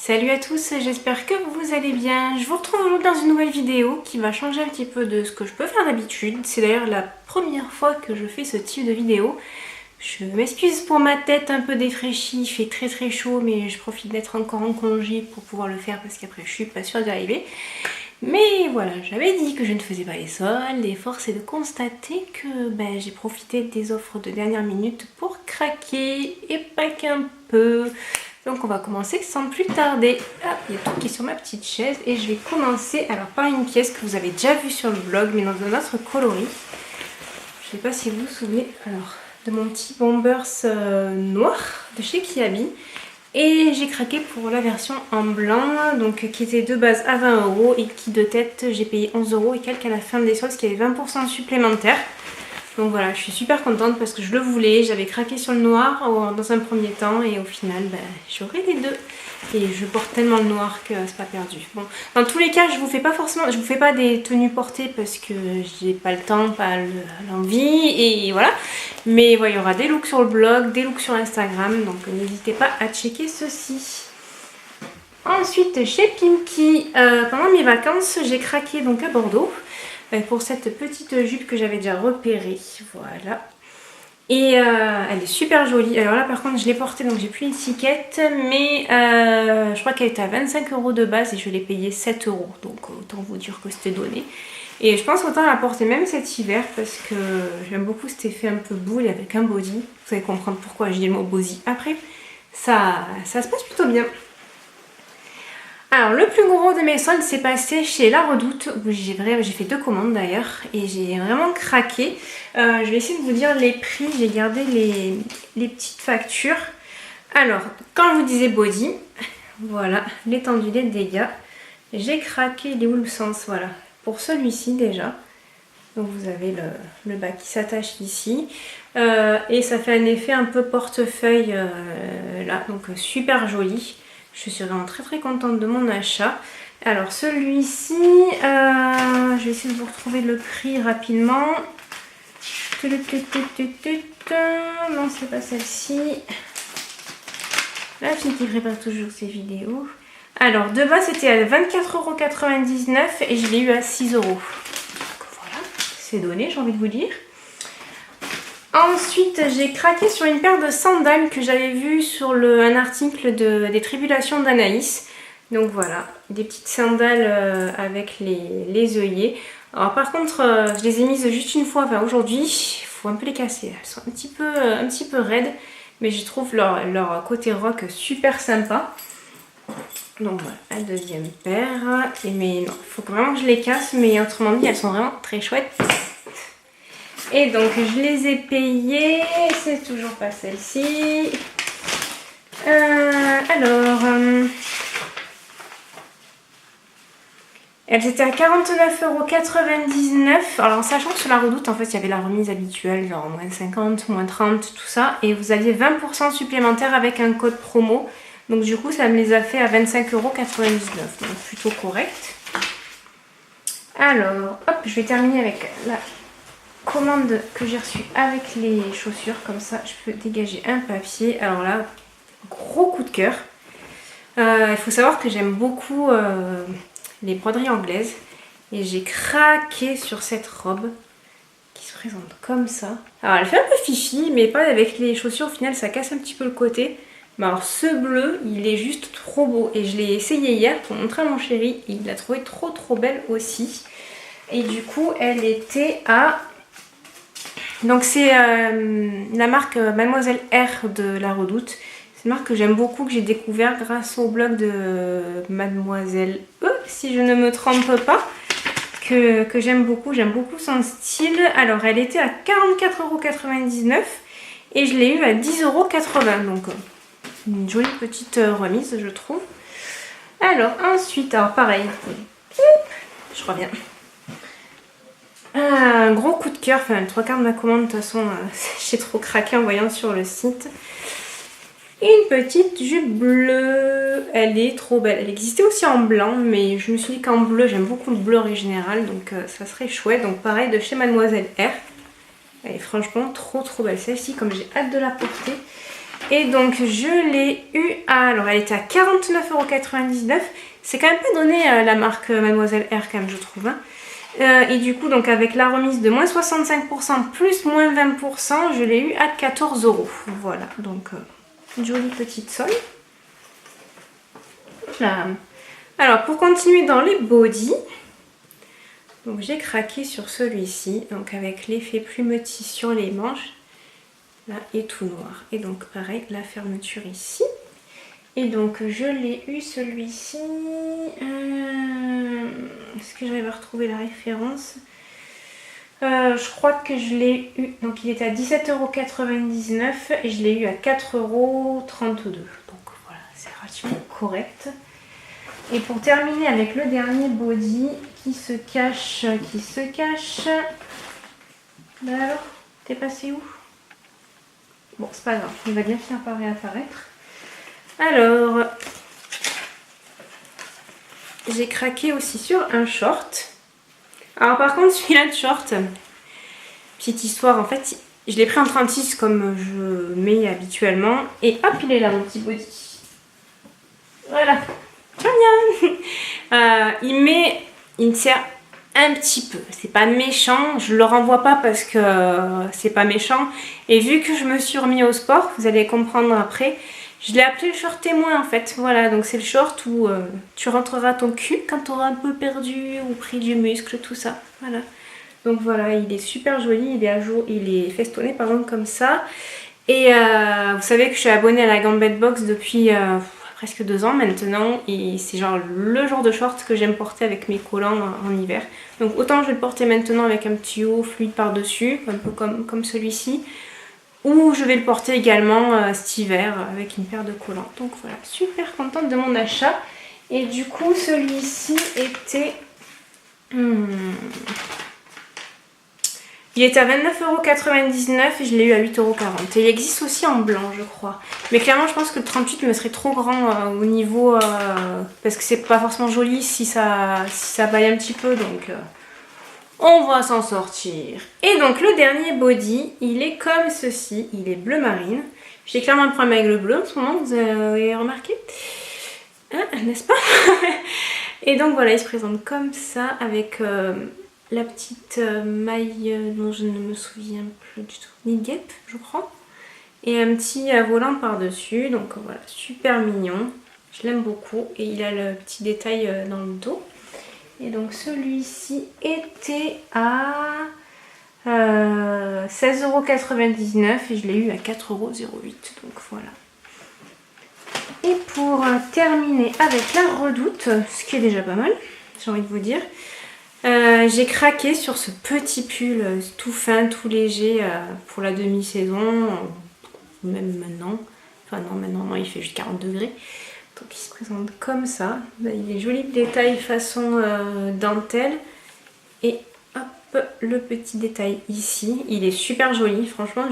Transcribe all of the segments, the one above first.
Salut à tous, j'espère que vous allez bien. Je vous retrouve aujourd'hui dans une nouvelle vidéo qui va changer un petit peu de ce que je peux faire d'habitude. C'est d'ailleurs la première fois que je fais ce type de vidéo. Je m'excuse pour ma tête un peu défraîchie, il fait très chaud mais je profite d'être encore en congé pour pouvoir le faire parce qu'après je suis pas sûre d'y arriver. Mais voilà, j'avais dit que je ne faisais pas les soldes et force est de constater que j'ai profité des offres de dernière minute pour craquer et pas qu'un peu. Donc on va commencer sans plus tarder. Ah, il y a tout qui est sur ma petite chaise et je vais commencer alors par une pièce que vous avez déjà vue sur le blog mais dans un autre coloris. Je sais pas si vous vous souvenez alors de mon petit Bombers noir de chez Kiabi. Et j'ai craqué pour la version en blanc, donc qui était de base à 20 € et qui de tête j'ai payé 11 € et quelques à la fin des soldes, ce qui avait 20% supplémentaire. Donc voilà, je suis super contente parce que je le voulais, j'avais craqué sur le noir dans un premier temps et au final j'aurai les deux. Et je porte tellement le noir que c'est pas perdu. Bon, dans tous les cas, je vous fais pas des tenues portées parce que j'ai pas le temps, pas l'envie et voilà. Mais voilà, il y aura des looks sur le blog, des looks sur Instagram, donc n'hésitez pas à checker ceci. Ensuite, chez Pimkie, pendant mes vacances, j'ai craqué donc à Bordeaux pour cette petite jupe que j'avais déjà repérée. Voilà. Et elle est super jolie. Alors là par contre je l'ai portée donc j'ai plus l'étiquette. Mais je crois qu'elle était à 25 € de base et je l'ai payée 7 €. Donc autant vous dire que c'était donné. Et je pense autant la porter même cet hiver parce que j'aime beaucoup cet effet un peu boule avec un body. Vous allez comprendre pourquoi je dis le mot body après. Ça se passe plutôt bien. Alors le plus gros de mes soldes s'est passé chez La Redoute où j'ai fait 2 commandes d'ailleurs et j'ai vraiment craqué. Je vais essayer de vous dire les prix, j'ai gardé les petites factures. Alors quand je vous disais body, voilà l'étendue des dégâts. J'ai craqué, il est où le sens, voilà, pour celui-ci déjà. Donc vous avez le bas qui s'attache ici et ça fait un effet un peu portefeuille là, donc super joli. Je suis vraiment très contente de mon achat. Alors celui-ci, je vais essayer de vous retrouver le prix rapidement. Non, c'est pas celle-ci. La fille qui prépare toujours ses vidéos. Alors de base c'était à 24,99 € et je l'ai eu à 6 €. Donc voilà, c'est donné, j'ai envie de vous dire. Ensuite, j'ai craqué sur une paire de sandales que j'avais vue sur un article des Tribulations d'Anaïs. Donc voilà, des petites sandales avec les œillets. Alors par contre, je les ai mises juste une fois, enfin aujourd'hui, il faut un peu les casser. Elles sont un petit peu raides, mais je trouve leur côté rock super sympa. Donc voilà, la deuxième paire. Mais non, il faut vraiment que je les casse, mais autrement dit, elles sont vraiment très chouettes. Et donc je les ai payées, c'est toujours pas celle-ci. Elles étaient à 49,99 €. Alors en sachant que sur La Redoute, en fait, il y avait la remise habituelle, genre moins 50, moins 30, tout ça. Et vous aviez 20% supplémentaire avec un code promo. Donc du coup, ça me les a fait à 25,99 €. Donc plutôt correct. Alors, hop, je vais terminer avec la commande que j'ai reçue avec les chaussures. Comme ça, je peux dégager un papier. Alors là, gros coup de cœur. Il faut savoir que j'aime beaucoup les broderies anglaises. Et j'ai craqué sur cette robe qui se présente comme ça. Alors elle fait un peu fifi, mais pas avec les chaussures. Au final, ça casse un petit peu le côté. Mais alors ce bleu, il est juste trop beau. Et je l'ai essayé hier pour montrer à mon chéri. Et il l'a trouvé trop belle aussi. Et du coup, elle était à... Donc c'est la marque Mademoiselle R de La Redoute. C'est une marque que j'aime beaucoup, que j'ai découvert grâce au blog de Mademoiselle E, si je ne me trompe pas. Que j'aime beaucoup son style. Alors elle était à 44,99 € et je l'ai eu à 10,80 €. Donc une jolie petite remise, je trouve. Alors ensuite, alors pareil, je reviens. Un gros coup de cœur, enfin le 3/4 de ma commande de toute façon, j'ai trop craqué en voyant sur le site. Une petite jupe bleue, elle est trop belle. Elle existait aussi en blanc, mais je me suis dit qu'en bleu, j'aime beaucoup le bleu en général, donc ça serait chouette. Donc pareil de chez Mademoiselle R. Elle est franchement trop belle celle-ci, comme j'ai hâte de la porter. Et donc je l'ai eu à... Alors elle était à 49,99 €. C'est quand même pas donné la marque Mademoiselle R quand même, je trouve. Hein. Et du coup, donc avec la remise de moins 65% plus moins 20%, je l'ai eu à 14 €. Voilà, donc une jolie petite solde. Là. Alors pour continuer dans les bodys, donc j'ai craqué sur celui-ci, donc avec l'effet plumetis sur les manches. Là et tout noir. Et donc pareil, la fermeture ici. Et donc je l'ai eu celui-ci. Est-ce que j'arrive à retrouver la référence? Je crois que je l'ai eu. Donc il était à 17,99 € et je l'ai eu à 4,32 €. Donc voilà, c'est relativement correct. Et pour terminer avec le dernier body qui se cache. Bah alors, t'es passé où? Bon, c'est pas grave, il va bien finir par réapparaître. Alors, j'ai craqué aussi sur un short. Alors par contre, celui-là de short, petite histoire, en fait, je l'ai pris en 36 comme je mets habituellement. Et hop, il est là, mon petit body. Voilà, très bien. Il me sert un petit peu. C'est pas méchant, je le renvoie pas parce que c'est pas méchant. Et vu que je me suis remis au sport, vous allez comprendre après, je l'ai appelé le short témoin en fait. Voilà, donc c'est le short où tu rentreras ton cul quand tu auras un peu perdu ou pris du muscle, tout ça. Voilà. Donc voilà, il est super joli, il est à jour, il est festonné pardon comme ça. Et vous savez que je suis abonnée à la Gambette Box depuis presque 2 ans maintenant. Et c'est genre le genre de short que j'aime porter avec mes collants en hiver. Donc autant je vais le porter maintenant avec un petit haut fluide par-dessus, un peu comme celui-ci. Ou je vais le porter également cet hiver avec une paire de collants. Donc voilà, super contente de mon achat. Et du coup, celui-ci était... Il était à 29,99 € et je l'ai eu à 8,40 €. Et il existe aussi en blanc, je crois. Mais clairement, je pense que le 38 me serait trop grand au niveau... parce que c'est pas forcément joli si ça baille un petit peu. Donc... on va s'en sortir. Et donc le dernier body, il est comme ceci. Il est bleu marine. J'ai clairement un problème avec le bleu en ce moment, vous avez remarqué, hein, n'est-ce pas? Et donc voilà, il se présente comme ça avec la petite maille dont je ne me souviens plus du tout. Knit-gap, je crois. Et un petit volant par-dessus. Donc voilà, super mignon. Je l'aime beaucoup. Et il a le petit détail dans le dos. Et donc celui-ci était à 16,99 € et je l'ai eu à 4,08 €. Donc voilà. Et pour terminer avec la Redoute, ce qui est déjà pas mal, j'ai envie de vous dire, j'ai craqué sur ce petit pull tout fin, tout léger pour la demi-saison, même maintenant. Enfin non, maintenant il fait juste 40 degrés. Donc il se présente comme ça. Il est joli détail façon dentelle. Et hop, le petit détail ici. Il est super joli, franchement.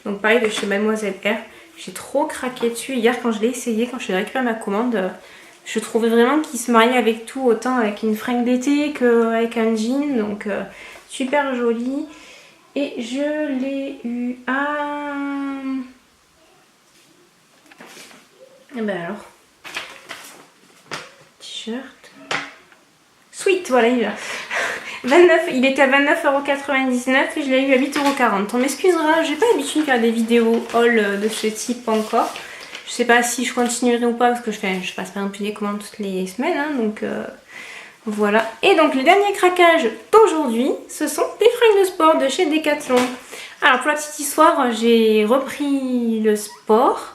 Donc pareil de chez Mademoiselle R. J'ai trop craqué dessus. Hier quand je l'ai essayé, quand je l'ai récupéré ma commande, je trouvais vraiment qu'il se mariait avec tout. Autant avec une fringue d'été qu'avec un jean. Donc super joli. Et je l'ai eu à... Et ben alors... t-shirt. Sweet, voilà, il est là. 29, il était à 29,99 € et je l'ai eu à 8,40 €. On m'excusera, j'ai pas l'habitude de faire des vidéos haul de ce type encore. Je sais pas si je continuerai ou pas parce que je passe pas non plus des commandes toutes les semaines. Hein, donc voilà. Et donc le dernier craquage d'aujourd'hui, ce sont des fringues de sport de chez Decathlon. Alors pour la petite histoire, j'ai repris le sport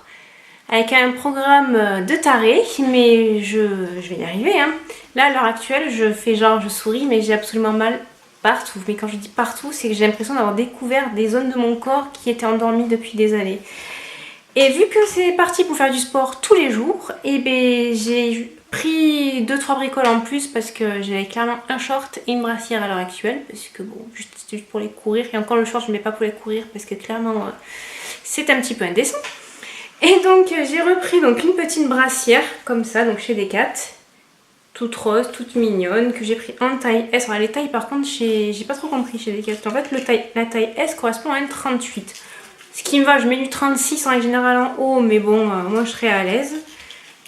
avec un programme de taré, mais je vais y arriver. Hein. Là, à l'heure actuelle, je fais genre, je souris, mais j'ai absolument mal partout. Mais quand je dis partout, c'est que j'ai l'impression d'avoir découvert des zones de mon corps qui étaient endormies depuis des années. Et vu que c'est parti pour faire du sport tous les jours, et ben j'ai pris 2-3 bricoles en plus parce que j'avais clairement un short et une brassière à l'heure actuelle. Parce que bon, c'était juste pour les courir. Et encore le short, je ne mets pas pour les courir parce que clairement, c'est un petit peu indécent. Et donc j'ai repris donc une petite brassière comme ça, donc chez Decat, toute rose, toute mignonne, que j'ai pris en taille S. Alors les tailles par contre j'ai pas trop compris chez Decat. En fait la taille S correspond à une 38. Ce qui me va, je mets du 36 en général en haut, mais bon, moi je serai à l'aise.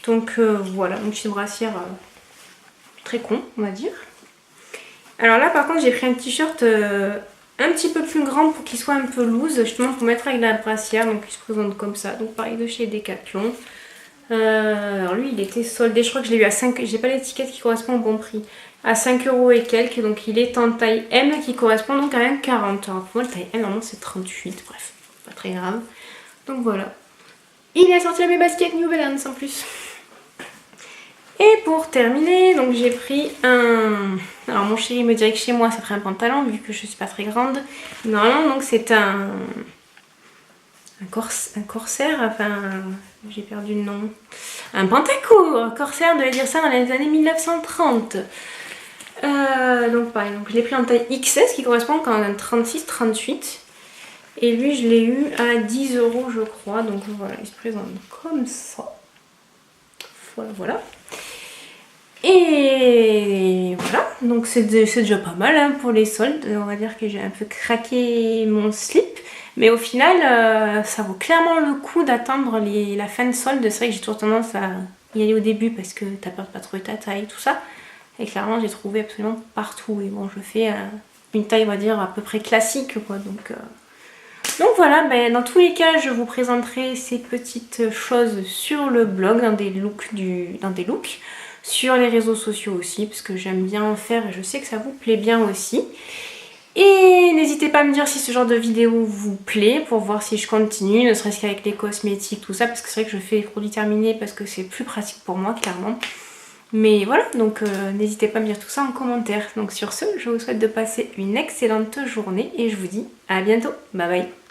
Donc voilà, une petite brassière très con, on va dire. Alors là par contre j'ai pris un t-shirt un petit peu plus grand pour qu'il soit un peu loose, justement pour mettre avec la brassière, donc il se présente comme ça. Donc pareil de chez Decathlon. Alors lui il était soldé, je crois que je l'ai eu à 5, j'ai pas l'étiquette qui correspond au bon prix, à 5 € et quelques, donc il est en taille M qui correspond donc à 1,40. Alors pour moi la taille M normalement c'est 38, bref, pas très grave. Donc voilà. Il est sorti à mes baskets New Balance en plus. Et pour terminer, donc j'ai pris un... Alors mon chéri me dirait que chez moi ça ferait un pantalon vu que je suis pas très grande. Normalement donc c'est un corsaire, enfin j'ai perdu le nom. Un pantacourt, corsaire devait dire ça dans les années 1930. Donc pareil, donc je l'ai pris en taille XS qui correspond quand même à 36-38. Et lui je l'ai eu à 10 € je crois, donc voilà, il se présente comme ça. Voilà. Et voilà, donc c'est déjà pas mal hein, pour les soldes. On va dire que j'ai un peu craqué mon slip. Mais au final, ça vaut clairement le coup d'attendre la fin de solde. C'est vrai que j'ai toujours tendance à y aller au début parce que t'as peur de pas trouver ta taille, tout ça. Et clairement, j'ai trouvé absolument partout. Et bon, je fais une taille, on va dire, à peu près classique, quoi. Donc voilà, ben, dans tous les cas, je vous présenterai ces petites choses sur le blog, dans des looks. Sur les réseaux sociaux aussi, parce que j'aime bien en faire et je sais que ça vous plaît bien aussi. Et n'hésitez pas à me dire si ce genre de vidéo vous plaît, pour voir si je continue, ne serait-ce qu'avec les cosmétiques, tout ça, parce que c'est vrai que je fais les produits terminés parce que c'est plus pratique pour moi, clairement. Mais voilà, donc n'hésitez pas à me dire tout ça en commentaire. Donc sur ce, je vous souhaite de passer une excellente journée et je vous dis à bientôt. Bye bye.